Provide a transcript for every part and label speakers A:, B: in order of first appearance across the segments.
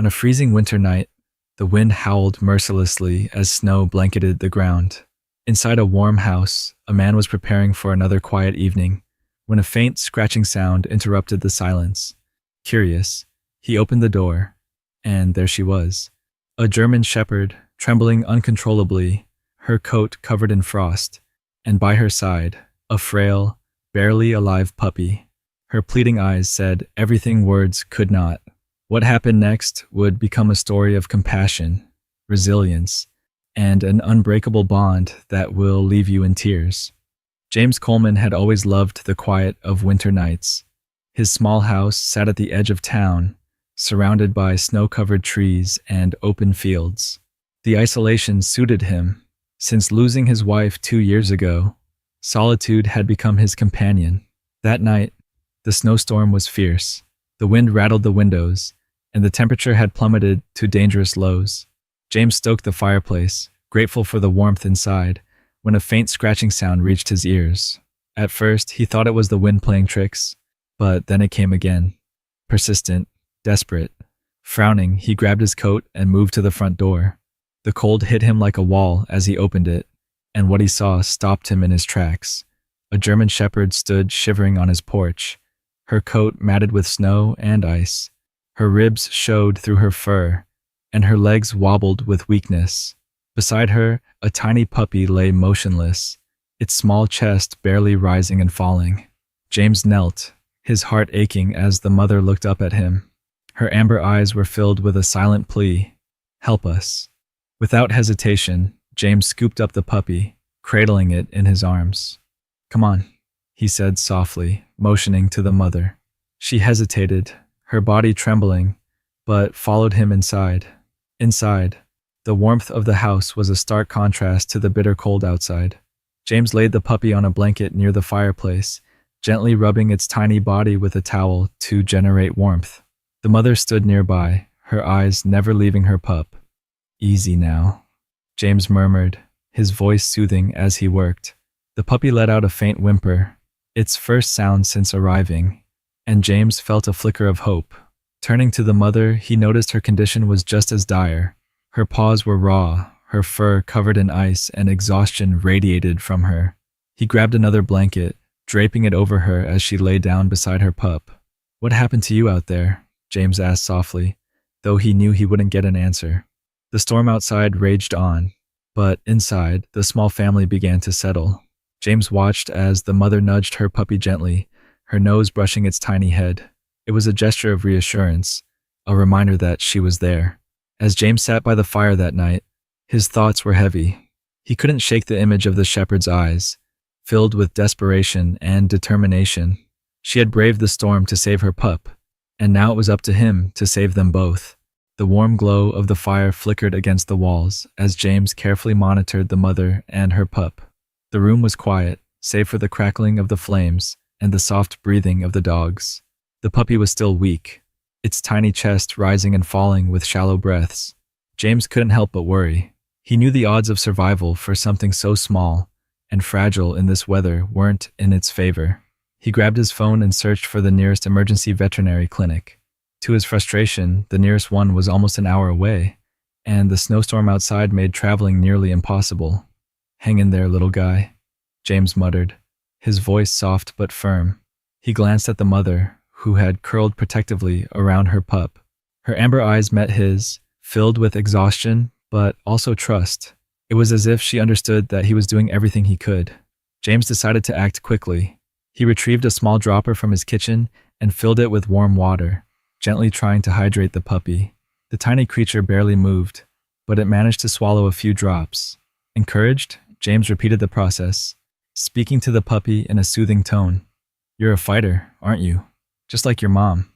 A: On a freezing winter night, the wind howled mercilessly as snow blanketed the ground. Inside a warm house, a man was preparing for another quiet evening when a faint scratching sound interrupted the silence. Curious, he opened the door, and there she was, a German shepherd, trembling uncontrollably, her coat covered in frost, and by her side, a frail, barely alive puppy. Her pleading eyes said everything words could not. What happened next would become a story of compassion, resilience, and an unbreakable bond that will leave you in tears. James Coleman had always loved the quiet of winter nights. His small house sat at the edge of town, surrounded by snow-covered trees and open fields. The isolation suited him. Since losing his wife 2 years ago, solitude had become his companion. That night, the snowstorm was fierce. The wind rattled the windows, and the temperature had plummeted to dangerous lows. James stoked the fireplace, grateful for the warmth inside, when a faint scratching sound reached his ears. At first, he thought it was the wind playing tricks, but then it came again. Persistent, desperate. Frowning, he grabbed his coat and moved to the front door. The cold hit him like a wall as he opened it, and what he saw stopped him in his tracks. A German shepherd stood shivering on his porch, her coat matted with snow and ice. Her ribs showed through her fur, and her legs wobbled with weakness. Beside her, a tiny puppy lay motionless, its small chest barely rising and falling. James knelt, his heart aching as the mother looked up at him. Her amber eyes were filled with a silent plea, "Help us." Without hesitation, James scooped up the puppy, cradling it in his arms. "Come on," he said softly, motioning to the mother. She hesitated, her body trembling, but followed him inside. Inside, the warmth of the house was a stark contrast to the bitter cold outside. James laid the puppy on a blanket near the fireplace, gently rubbing its tiny body with a towel to generate warmth. The mother stood nearby, her eyes never leaving her pup. "Easy now," James murmured, his voice soothing as he worked. The puppy let out a faint whimper, its first sound since arriving, and James felt a flicker of hope. Turning to the mother, he noticed her condition was just as dire. Her paws were raw, her fur covered in ice, and exhaustion radiated from her. He grabbed another blanket, draping it over her as she lay down beside her pup. "What happened to you out there?" James asked softly, though he knew he wouldn't get an answer. The storm outside raged on, but inside, the small family began to settle. James watched as the mother nudged her puppy gently, her nose brushing its tiny head. It was a gesture of reassurance, a reminder that she was there. As James sat by the fire that night, his thoughts were heavy. He couldn't shake the image of the shepherd's eyes, filled with desperation and determination. She had braved the storm to save her pup, and now it was up to him to save them both. The warm glow of the fire flickered against the walls as James carefully monitored the mother and her pup. The room was quiet, save for the crackling of the flames and the soft breathing of the dogs. The puppy was still weak, its tiny chest rising and falling with shallow breaths. James couldn't help but worry. He knew the odds of survival for something so small and fragile in this weather weren't in its favor. He grabbed his phone and searched for the nearest emergency veterinary clinic. To his frustration, the nearest one was almost an hour away, and the snowstorm outside made traveling nearly impossible. "Hang in there, little guy," James muttered, his voice soft but firm. He glanced at the mother, who had curled protectively around her pup. Her amber eyes met his, filled with exhaustion, but also trust. It was as if she understood that he was doing everything he could. James decided to act quickly. He retrieved a small dropper from his kitchen and filled it with warm water, gently trying to hydrate the puppy. The tiny creature barely moved, but it managed to swallow a few drops. Encouraged, James repeated the process, speaking to the puppy in a soothing tone. "You're a fighter, aren't you? Just like your mom."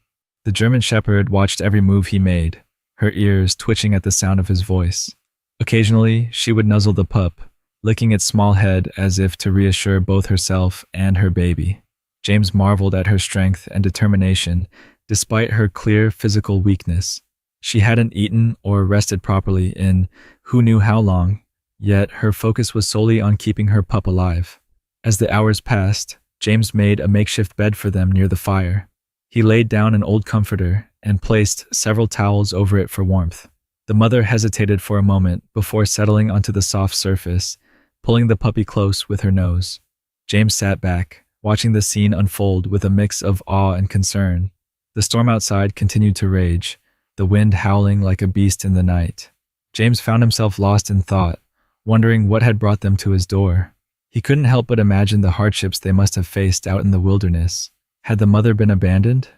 A: The German shepherd watched every move he made, her ears twitching at the sound of his voice. Occasionally, she would nuzzle the pup, licking its small head as if to reassure both herself and her baby. James marveled at her strength and determination despite her clear physical weakness. She hadn't eaten or rested properly in who knew how long, yet her focus was solely on keeping her pup alive. As the hours passed, James made a makeshift bed for them near the fire. He laid down an old comforter and placed several towels over it for warmth. The mother hesitated for a moment before settling onto the soft surface, pulling the puppy close with her nose. James sat back, watching the scene unfold with a mix of awe and concern. The storm outside continued to rage, the wind howling like a beast in the night. James found himself lost in thought, wondering what had brought them to his door. He couldn't help but imagine the hardships they must have faced out in the wilderness. Had the mother been abandoned?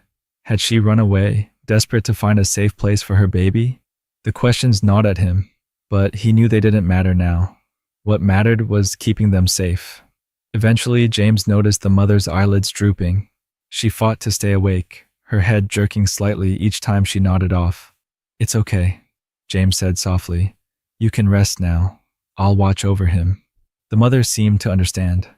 A: Had she run away, desperate to find a safe place for her baby? The questions gnawed at him, but he knew they didn't matter now. What mattered was keeping them safe. Eventually, James noticed the mother's eyelids drooping. She fought to stay awake, her head jerking slightly each time she nodded off. "It's okay," James said softly. "You can rest now. I'll watch over him." The mother seemed to understand.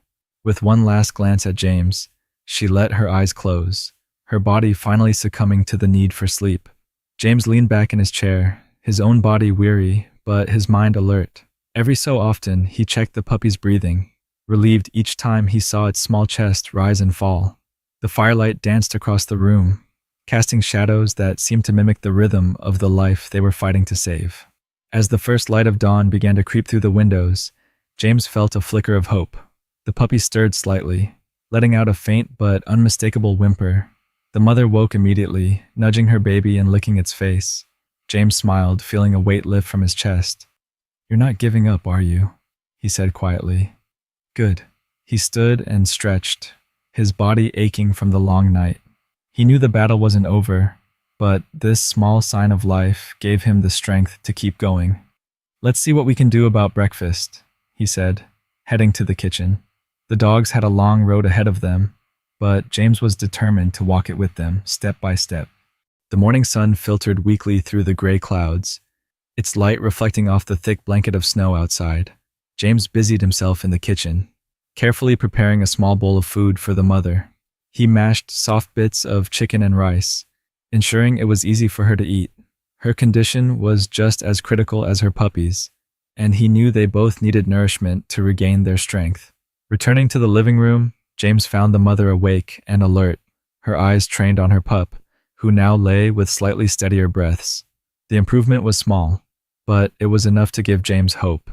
A: With one last glance at James, she let her eyes close, her body finally succumbing to the need for sleep. James leaned back in his chair, his own body weary, but his mind alert. Every so often, he checked the puppy's breathing, relieved each time he saw its small chest rise and fall. The firelight danced across the room, casting shadows that seemed to mimic the rhythm of the life they were fighting to save. As the first light of dawn began to creep through the windows, James felt a flicker of hope. The puppy stirred slightly, letting out a faint but unmistakable whimper. The mother woke immediately, nudging her baby and licking its face. James smiled, feeling a weight lift from his chest. "You're not giving up, are you?" he said quietly. "Good." He stood and stretched, his body aching from the long night. He knew the battle wasn't over, but this small sign of life gave him the strength to keep going. "Let's see what we can do about breakfast," he said, heading to the kitchen. The dogs had a long road ahead of them, but James was determined to walk it with them, step by step. The morning sun filtered weakly through the gray clouds, its light reflecting off the thick blanket of snow outside. James busied himself in the kitchen, carefully preparing a small bowl of food for the mother. He mashed soft bits of chicken and rice, ensuring it was easy for her to eat. Her condition was just as critical as her puppy's, and he knew they both needed nourishment to regain their strength. Returning to the living room, James found the mother awake and alert, her eyes trained on her pup, who now lay with slightly steadier breaths. The improvement was small, but it was enough to give James hope.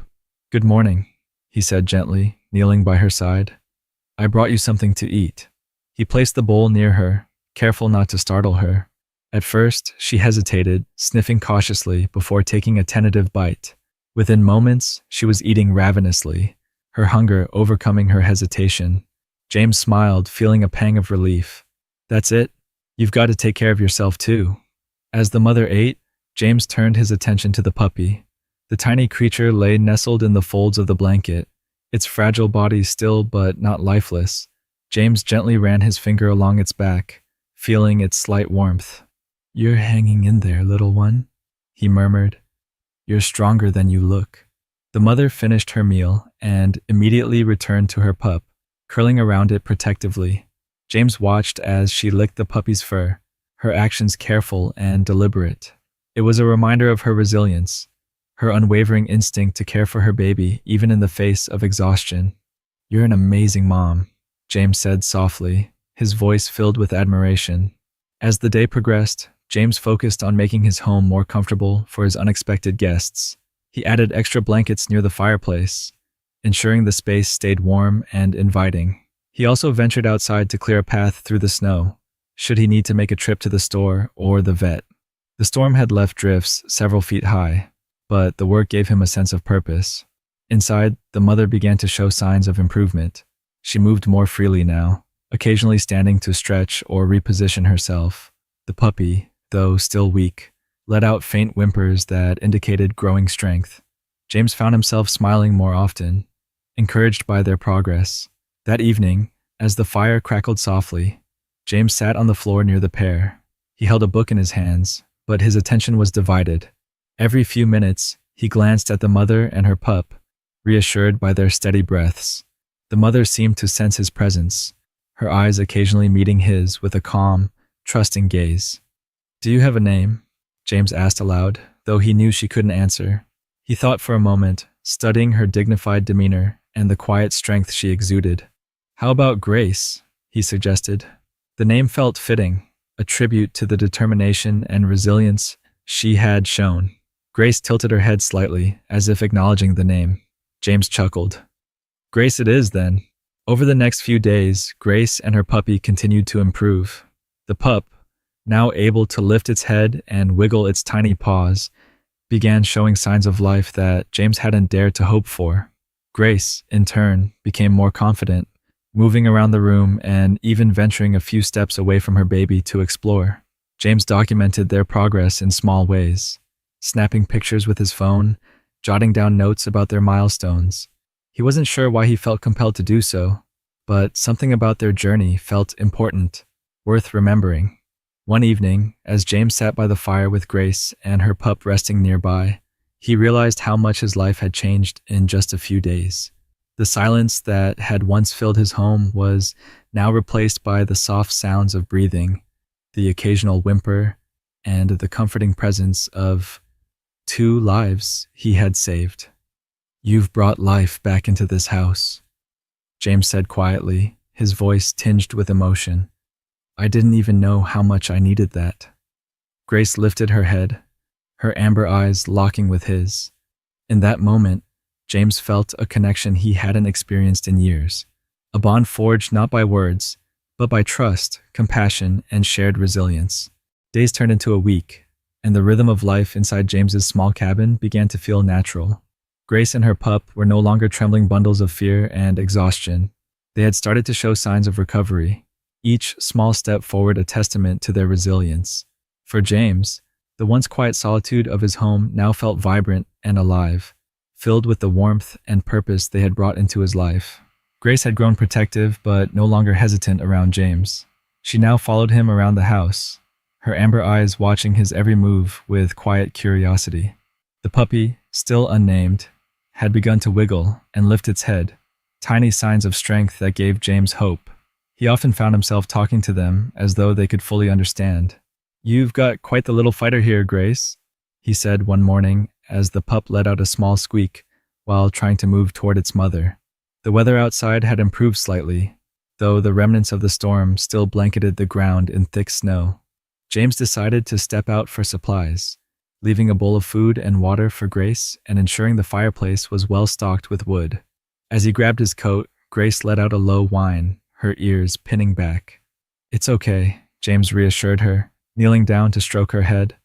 A: "Good morning," he said gently, kneeling by her side. "I brought you something to eat." He placed the bowl near her, careful not to startle her. At first, she hesitated, sniffing cautiously before taking a tentative bite. Within moments, she was eating ravenously, her hunger overcoming her hesitation. James smiled, feeling a pang of relief. "That's it. You've got to take care of yourself too." As the mother ate, James turned his attention to the puppy. The tiny creature lay nestled in the folds of the blanket, its fragile body still but not lifeless. James gently ran his finger along its back, feeling its slight warmth. "You're hanging in there, little one," he murmured. "You're stronger than you look." The mother finished her meal and immediately returned to her pup, curling around it protectively. James watched as she licked the puppy's fur, her actions careful and deliberate. It was a reminder of her resilience, her unwavering instinct to care for her baby even in the face of exhaustion. "You're an amazing mom," James said softly, his voice filled with admiration. As the day progressed, James focused on making his home more comfortable for his unexpected guests. He added extra blankets near the fireplace, ensuring the space stayed warm and inviting. He also ventured outside to clear a path through the snow, should he need to make a trip to the store or the vet. The storm had left drifts several feet high, but the work gave him a sense of purpose. Inside, the mother began to show signs of improvement. She moved more freely now, occasionally standing to stretch or reposition herself. The puppy, though still weak, let out faint whimpers that indicated growing strength. James found himself smiling more often, encouraged by their progress. That evening, as the fire crackled softly, James sat on the floor near the pair. He held a book in his hands, but his attention was divided. Every few minutes, he glanced at the mother and her pup, reassured by their steady breaths. The mother seemed to sense his presence, her eyes occasionally meeting his with a calm, trusting gaze. "Do you have a name?" James asked aloud, though he knew she couldn't answer. He thought for a moment, studying her dignified demeanor and the quiet strength she exuded. "How about Grace?" he suggested. The name felt fitting, a tribute to the determination and resilience she had shown. Grace tilted her head slightly, as if acknowledging the name. James chuckled. Grace it is, then. Over the next few days, Grace and her puppy continued to improve. The pup, now able to lift its head and wiggle its tiny paws, began showing signs of life that James hadn't dared to hope for. Grace, in turn, became more confident, moving around the room and even venturing a few steps away from her baby to explore. James documented their progress in small ways, snapping pictures with his phone, jotting down notes about their milestones. He wasn't sure why he felt compelled to do so, but something about their journey felt important, worth remembering. One evening, as James sat by the fire with Grace and her pup resting nearby, he realized how much his life had changed in just a few days. The silence that had once filled his home was now replaced by the soft sounds of breathing, the occasional whimper, and the comforting presence of 2 lives he had saved. "You've brought life back into this house," James said quietly, his voice tinged with emotion. "I didn't even know how much I needed that." Grace lifted her head, her amber eyes locking with his. In that moment, James felt a connection he hadn't experienced in years, a bond forged not by words, but by trust, compassion, and shared resilience. Days turned into a week, and the rhythm of life inside James's small cabin began to feel natural. Grace and her pup were no longer trembling bundles of fear and exhaustion. They had started to show signs of recovery, each small step forward a testament to their resilience. For James, the once quiet solitude of his home now felt vibrant and alive, filled with the warmth and purpose they had brought into his life. Grace had grown protective but no longer hesitant around James. She now followed him around the house, her amber eyes watching his every move with quiet curiosity. The puppy, still unnamed, had begun to wiggle and lift its head, tiny signs of strength that gave James hope. He often found himself talking to them as though they could fully understand. "You've got quite the little fighter here, Grace," he said one morning as the pup let out a small squeak while trying to move toward its mother. The weather outside had improved slightly, though the remnants of the storm still blanketed the ground in thick snow. James decided to step out for supplies, leaving a bowl of food and water for Grace and ensuring the fireplace was well stocked with wood. As he grabbed his coat, Grace let out a low whine, her ears pinning back. "It's okay," James reassured her, kneeling down to stroke her head.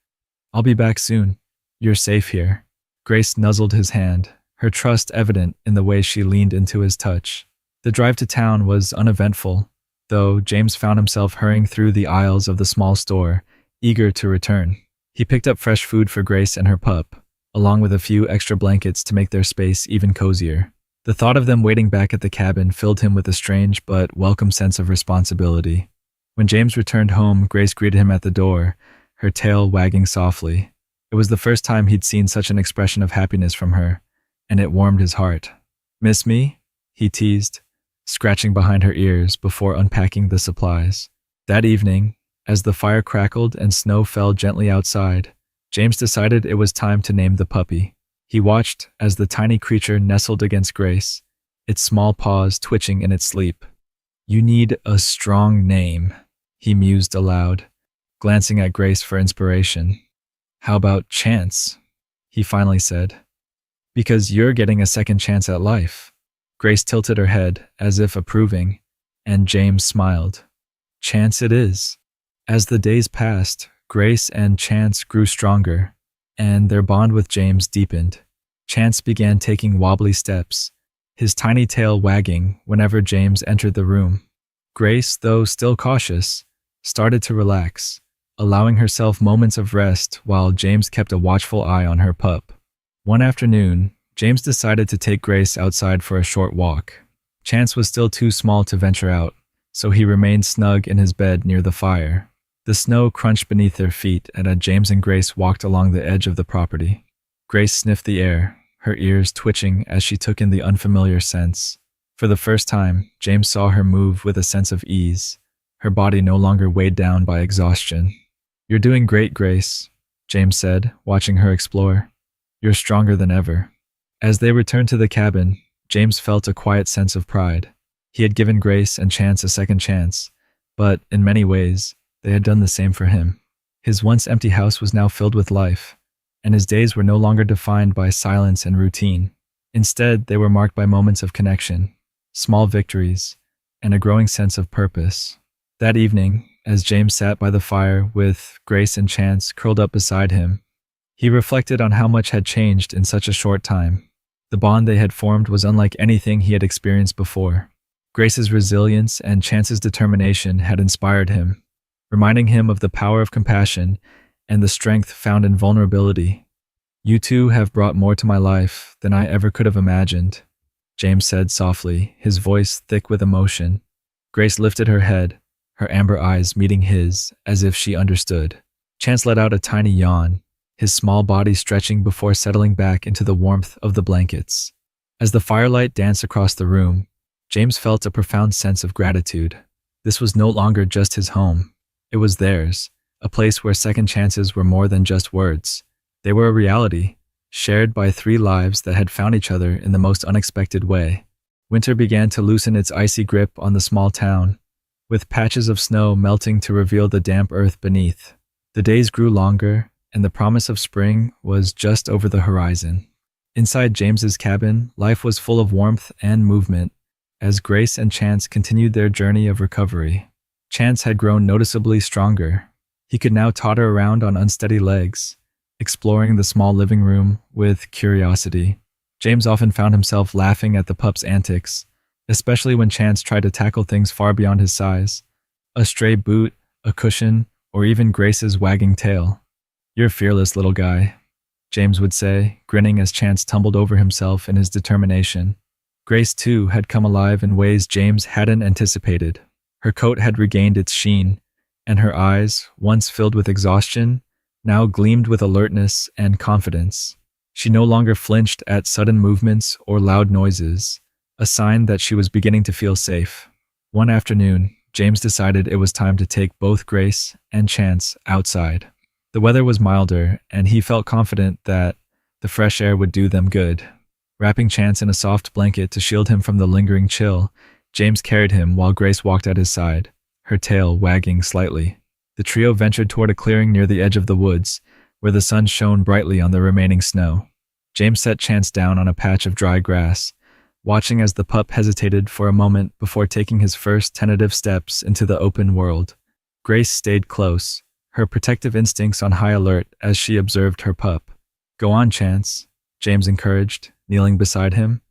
A: "I'll be back soon. You're safe here." Grace nuzzled his hand, her trust evident in the way she leaned into his touch. The drive to town was uneventful, though James found himself hurrying through the aisles of the small store, eager to return. He picked up fresh food for Grace and her pup, along with a few extra blankets to make their space even cozier. The thought of them waiting back at the cabin filled him with a strange but welcome sense of responsibility. When James returned home, Grace greeted him at the door, her tail wagging softly. It was the first time he'd seen such an expression of happiness from her, and it warmed his heart. "Miss me?" he teased, scratching behind her ears before unpacking the supplies. That evening, as the fire crackled and snow fell gently outside, James decided it was time to name the puppy. He watched as the tiny creature nestled against Grace, its small paws twitching in its sleep. "You need a strong name," he mused aloud, glancing at Grace for inspiration. "How about Chance?" he finally said. "Because you're getting a second chance at life." Grace tilted her head as if approving, and James smiled. "Chance it is." As the days passed, Grace and Chance grew stronger, and their bond with James deepened. Chance began taking wobbly steps, his tiny tail wagging whenever James entered the room. Grace, though still cautious, started to relax, allowing herself moments of rest while James kept a watchful eye on her pup. One afternoon, James decided to take Grace outside for a short walk. Chance was still too small to venture out, so he remained snug in his bed near the fire. The snow crunched beneath their feet as James and Grace walked along the edge of the property. Grace sniffed the air, her ears twitching as she took in the unfamiliar scents. For the first time, James saw her move with a sense of ease, her body no longer weighed down by exhaustion. "You're doing great, Grace," James said, watching her explore. "You're stronger than ever." As they returned to the cabin, James felt a quiet sense of pride. He had given Grace and Chance a second chance, but in many ways, They had done the same for him. His once empty house was now filled with life, and his days were no longer defined by silence and routine. Instead, they were marked by moments of connection, small victories, and a growing sense of purpose. That evening, as James sat by the fire with Grace and Chance curled up beside him, he reflected on how much had changed in such a short time. The bond they had formed was unlike anything he had experienced before. Grace's resilience and Chance's determination had inspired him, reminding him of the power of compassion and the strength found in vulnerability. "You two have brought more to my life than I ever could have imagined," James said softly, his voice thick with emotion. Grace lifted her head, her amber eyes meeting his as if she understood. Chance let out a tiny yawn, his small body stretching before settling back into the warmth of the blankets. As the firelight danced across the room, James felt a profound sense of gratitude. This was no longer just his home. It was theirs, a place where second chances were more than just words. They were a reality, shared by three lives that had found each other in the most unexpected way. Winter began to loosen its icy grip on the small town, with patches of snow melting to reveal the damp earth beneath. The days grew longer, and the promise of spring was just over the horizon. Inside James's cabin, life was full of warmth and movement, as Grace and Chance continued their journey of recovery. Chance had grown noticeably stronger. He could now totter around on unsteady legs, exploring the small living room with curiosity. James often found himself laughing at the pup's antics, especially when Chance tried to tackle things far beyond his size. A stray boot, a cushion, or even Grace's wagging tail. "You're fearless, little guy," James would say, grinning as Chance tumbled over himself in his determination. Grace, too, had come alive in ways James hadn't anticipated. Her coat had regained its sheen, and her eyes, once filled with exhaustion, now gleamed with alertness and confidence. She no longer flinched at sudden movements or loud noises, a sign that she was beginning to feel safe. One afternoon, James decided it was time to take both Grace and Chance outside. The weather was milder, and he felt confident that the fresh air would do them good. Wrapping Chance in a soft blanket to shield him from the lingering chill, James carried him while Grace walked at his side, her tail wagging slightly. The trio ventured toward a clearing near the edge of the woods, where the sun shone brightly on the remaining snow. James set Chance down on a patch of dry grass, watching as the pup hesitated for a moment before taking his first tentative steps into the open world. Grace stayed close, her protective instincts on high alert as she observed her pup. "Go on, Chance," James encouraged, kneeling beside him.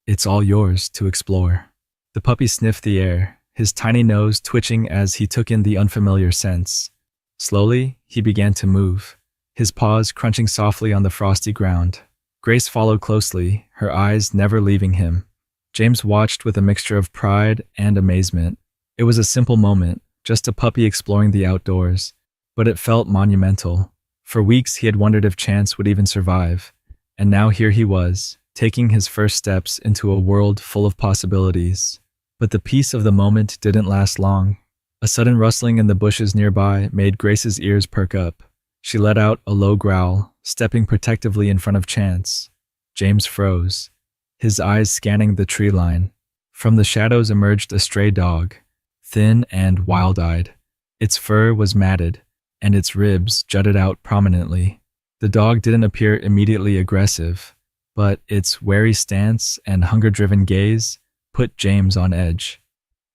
A: "It's all yours to explore." The puppy sniffed the air, his tiny nose twitching as he took in the unfamiliar scents. Slowly, he began to move, his paws crunching softly on the frosty ground. Grace followed closely, her eyes never leaving him. James watched with a mixture of pride and amazement. It was a simple moment, just a puppy exploring the outdoors, but it felt monumental. For weeks he had wondered if Chance would even survive, and now here he was, taking his first steps into a world full of possibilities. But the peace of the moment didn't last long. A sudden rustling in the bushes nearby made Grace's ears perk up. She let out a low growl, stepping protectively in front of Chance. James froze, his eyes scanning the tree line. From the shadows emerged a stray dog, thin and wild-eyed. Its fur was matted, and its ribs jutted out prominently. The dog didn't appear immediately aggressive, but its wary stance and hunger-driven gaze put James on edge.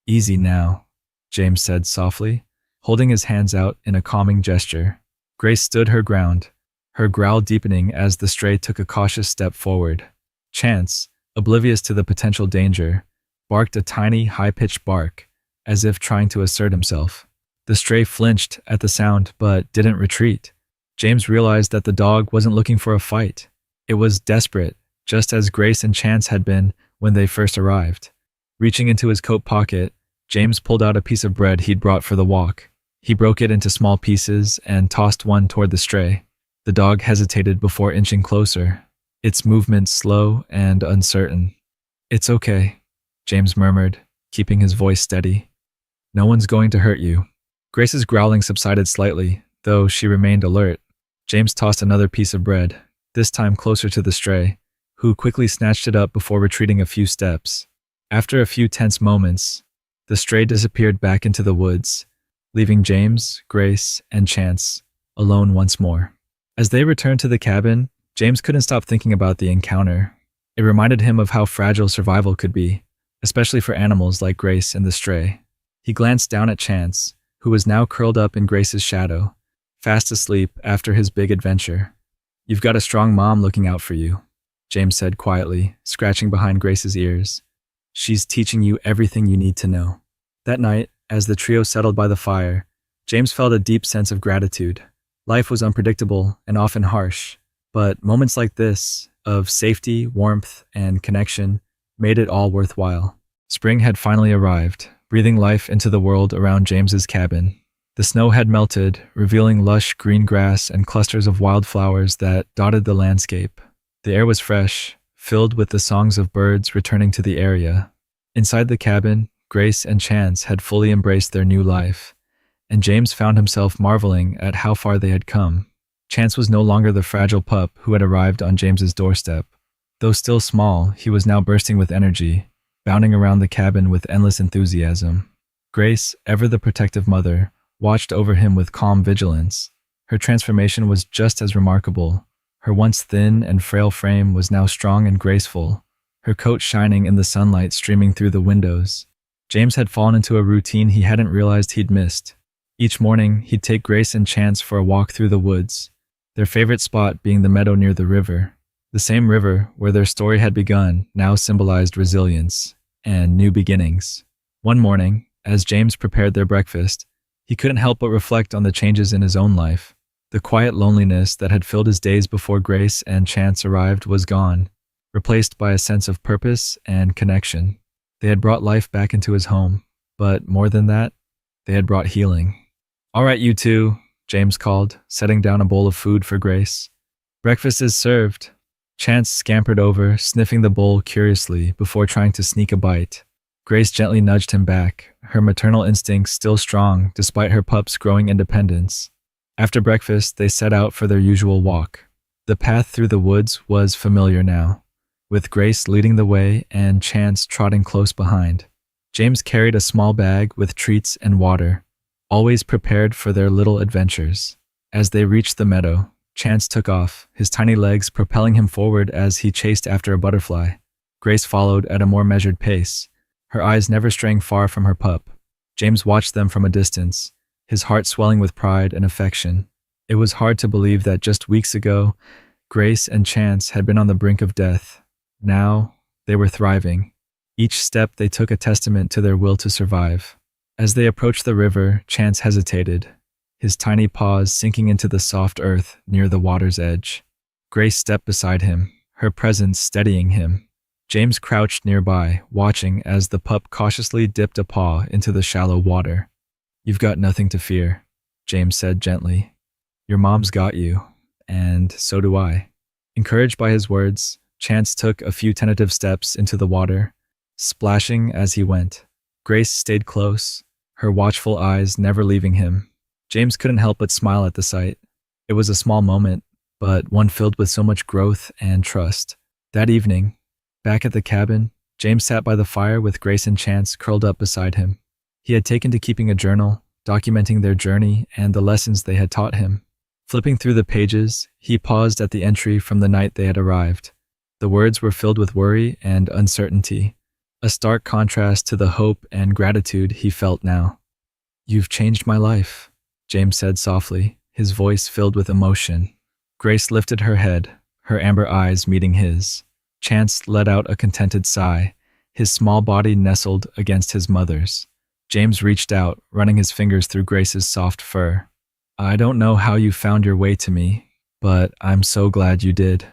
A: "Easy now," James said softly, holding his hands out in a calming gesture. Grace stood her ground, her growl deepening as the stray took a cautious step forward. Chance, oblivious to the potential danger, barked a tiny, high-pitched bark, as if trying to assert himself. The stray flinched at the sound but didn't retreat. James realized that the dog wasn't looking for a fight. It was desperate, just as Grace and Chance had been when they first arrived. Reaching into his coat pocket, James pulled out a piece of bread he'd brought for the walk. He broke it into small pieces and tossed one toward the stray. The dog hesitated before inching closer, its movements slow and uncertain. "It's okay," James murmured, keeping his voice steady. "No one's going to hurt you." Grace's growling subsided slightly, though she remained alert. James tossed another piece of bread, this time closer to the stray, who quickly snatched it up before retreating a few steps. After a few tense moments, the stray disappeared back into the woods, leaving James, Grace, and Chance alone once more. As they returned to the cabin, James couldn't stop thinking about the encounter. It reminded him of how fragile survival could be, especially for animals like Grace and the stray. He glanced down at Chance, who was now curled up in Grace's shadow, fast asleep after his big adventure. "You've got a strong mom looking out for you," James said quietly, scratching behind Grace's ears. "She's teaching you everything you need to know." That night, as the trio settled by the fire, James felt a deep sense of gratitude. Life was unpredictable and often harsh, but moments like this, of safety, warmth, and connection, made it all worthwhile. Spring had finally arrived, breathing life into the world around James's cabin. The snow had melted, revealing lush green grass and clusters of wildflowers that dotted the landscape. The air was fresh, filled with the songs of birds returning to the area. Inside the cabin, Grace and Chance had fully embraced their new life, and James found himself marveling at how far they had come. Chance was no longer the fragile pup who had arrived on James's doorstep. Though still small, he was now bursting with energy, bounding around the cabin with endless enthusiasm. Grace, ever the protective mother, watched over him with calm vigilance. Her transformation was just as remarkable. Her once thin and frail frame was now strong and graceful, her coat shining in the sunlight streaming through the windows. James had fallen into a routine he hadn't realized he'd missed. Each morning, he'd take Grace and Chance for a walk through the woods, their favorite spot being the meadow near the river. The same river where their story had begun now symbolized resilience and new beginnings. One morning, as James prepared their breakfast, he couldn't help but reflect on the changes in his own life. The quiet loneliness that had filled his days before Grace and Chance arrived was gone, replaced by a sense of purpose and connection. They had brought life back into his home, but more than that, they had brought healing. "All right, you two," James called, setting down a bowl of food for Grace. "Breakfast is served." Chance scampered over, sniffing the bowl curiously before trying to sneak a bite. Grace gently nudged him back, her maternal instincts still strong despite her pup's growing independence. After breakfast, they set out for their usual walk. The path through the woods was familiar now, with Grace leading the way and Chance trotting close behind. James carried a small bag with treats and water, always prepared for their little adventures. As they reached the meadow, Chance took off, his tiny legs propelling him forward as he chased after a butterfly. Grace followed at a more measured pace, her eyes never straying far from her pup. James watched them from a distance, his heart swelling with pride and affection. It was hard to believe that just weeks ago, Grace and Chance had been on the brink of death. Now, they were thriving. Each step they took a testament to their will to survive. As they approached the river, Chance hesitated, his tiny paws sinking into the soft earth near the water's edge. Grace stepped beside him, her presence steadying him. James crouched nearby, watching as the pup cautiously dipped a paw into the shallow water. "You've got nothing to fear," James said gently. "Your mom's got you, and so do I." Encouraged by his words, Chance took a few tentative steps into the water, splashing as he went. Grace stayed close, her watchful eyes never leaving him. James couldn't help but smile at the sight. It was a small moment, but one filled with so much growth and trust. That evening, back at the cabin, James sat by the fire with Grace and Chance curled up beside him. He had taken to keeping a journal, documenting their journey and the lessons they had taught him. Flipping through the pages, he paused at the entry from the night they had arrived. The words were filled with worry and uncertainty, a stark contrast to the hope and gratitude he felt now. "You've changed my life," James said softly, his voice filled with emotion. Grace lifted her head, her amber eyes meeting his. Chance let out a contented sigh, his small body nestled against his mother's. James reached out, running his fingers through Grace's soft fur. "I don't know how you found your way to me, but I'm so glad you did."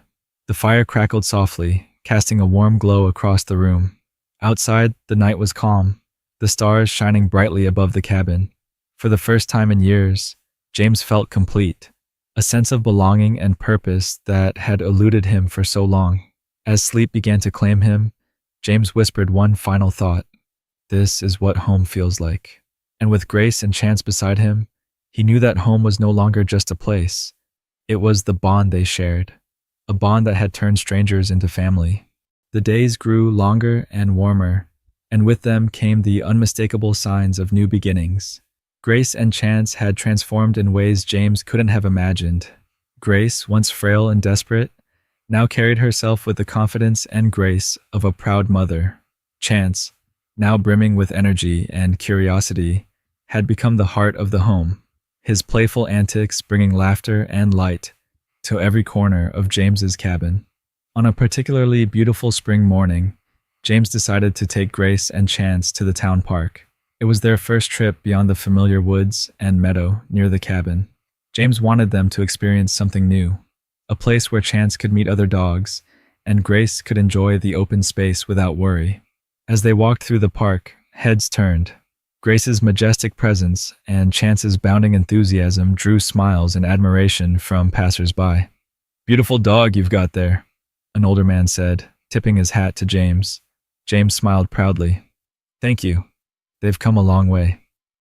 A: The fire crackled softly, casting a warm glow across the room. Outside, the night was calm, the stars shining brightly above the cabin. For the first time in years, James felt complete, a sense of belonging and purpose that had eluded him for so long. As sleep began to claim him, James whispered one final thought: "This is what home feels like." And with Grace and Chance beside him, he knew that home was no longer just a place. It was the bond they shared, a bond that had turned strangers into family. The days grew longer and warmer, and with them came the unmistakable signs of new beginnings. Grace and Chance had transformed in ways James couldn't have imagined. Grace, once frail and desperate, now carried herself with the confidence and grace of a proud mother. Chance, now brimming with energy and curiosity, had become the heart of the home, his playful antics bringing laughter and light to every corner of James's cabin. On a particularly beautiful spring morning, James decided to take Grace and Chance to the town park. It was their first trip beyond the familiar woods and meadow near the cabin. James wanted them to experience something new, a place where Chance could meet other dogs, and Grace could enjoy the open space without worry. As they walked through the park, heads turned. Grace's majestic presence and Chance's bounding enthusiasm drew smiles and admiration from passers-by. "Beautiful dog you've got there," an older man said, tipping his hat to James. James smiled proudly. "Thank you. They've come a long way."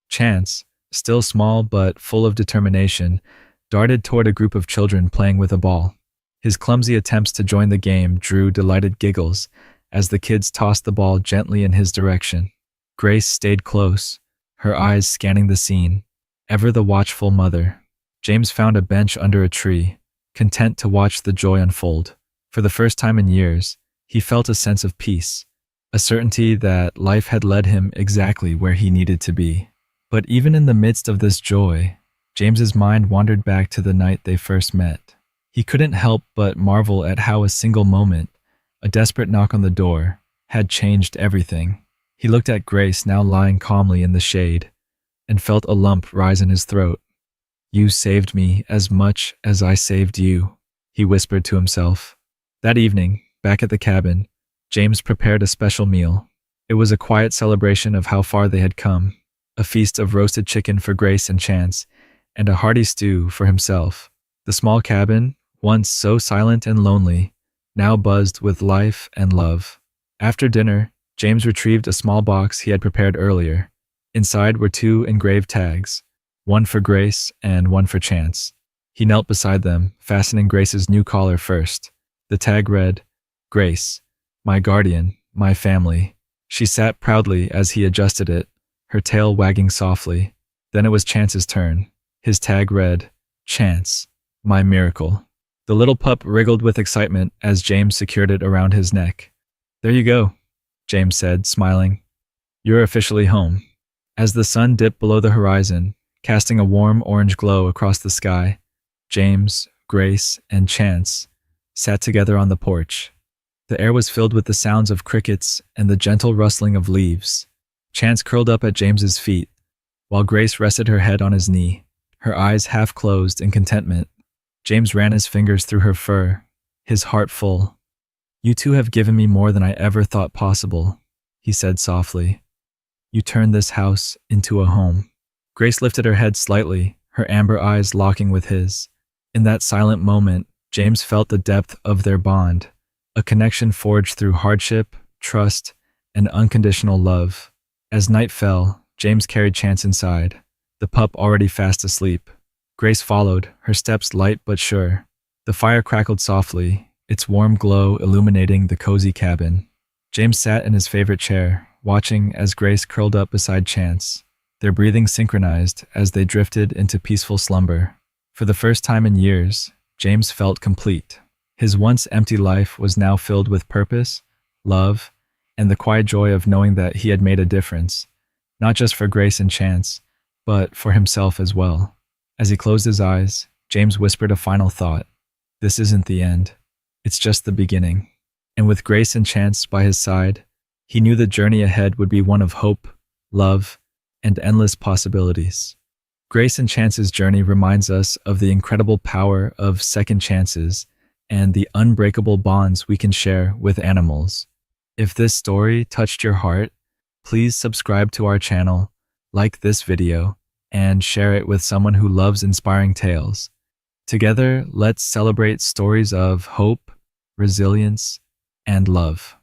A: Chance, still small but full of determination, darted toward a group of children playing with a ball. His clumsy attempts to join the game drew delighted giggles as the kids tossed the ball gently in his direction. Grace stayed close, her eyes scanning the scene, ever the watchful mother. James found a bench under a tree, content to watch the joy unfold. For the first time in years, he felt a sense of peace, a certainty that life had led him exactly where he needed to be. But even in the midst of this joy, James's mind wandered back to the night they first met. He couldn't help but marvel at how a single moment, a desperate knock on the door, had changed everything. He looked at Grace now lying calmly in the shade, and felt a lump rise in his throat. "You saved me as much as I saved you," he whispered to himself. That evening, back at the cabin, James prepared a special meal. It was a quiet celebration of how far they had come, a feast of roasted chicken for Grace and Chance, and a hearty stew for himself. The small cabin, once so silent and lonely, now buzzed with life and love. After dinner, James retrieved a small box he had prepared earlier. Inside were 2 engraved tags, one for Grace and one for Chance. He knelt beside them, fastening Grace's new collar first. The tag read, "Grace, my guardian, my family." She sat proudly as he adjusted it, her tail wagging softly. Then it was Chance's turn. His tag read, "Chance, my miracle." The little pup wriggled with excitement as James secured it around his neck. "There you go," James said, smiling. "You're officially home." As the sun dipped below the horizon, casting a warm orange glow across the sky, James, Grace, and Chance sat together on the porch. The air was filled with the sounds of crickets and the gentle rustling of leaves. Chance curled up at James's feet, while Grace rested her head on his knee, her eyes half closed in contentment. James ran his fingers through her fur, his heart full. "You two have given me more than I ever thought possible," he said softly. "You turned this house into a home." Grace lifted her head slightly, her amber eyes locking with his. In that silent moment, James felt the depth of their bond, a connection forged through hardship, trust, and unconditional love. As night fell, James carried Chance inside, the pup already fast asleep. Grace followed, her steps light but sure. The fire crackled softly, its warm glow illuminating the cozy cabin. James sat in his favorite chair, watching as Grace curled up beside Chance, their breathing synchronized as they drifted into peaceful slumber. For the first time in years, James felt complete. His once empty life was now filled with purpose, love, and the quiet joy of knowing that he had made a difference, not just for Grace and Chance, but for himself as well. As he closed his eyes, James whispered a final thought. This isn't the end. It's just the beginning. And with Grace and Chance by his side, he knew the journey ahead would be one of hope, love, and endless possibilities. Grace and Chance's journey reminds us of the incredible power of second chances and the unbreakable bonds we can share with animals. If this story touched your heart, please subscribe to our channel, like this video, and share it with someone who loves inspiring tales. Together, let's celebrate stories of hope, resilience, and love.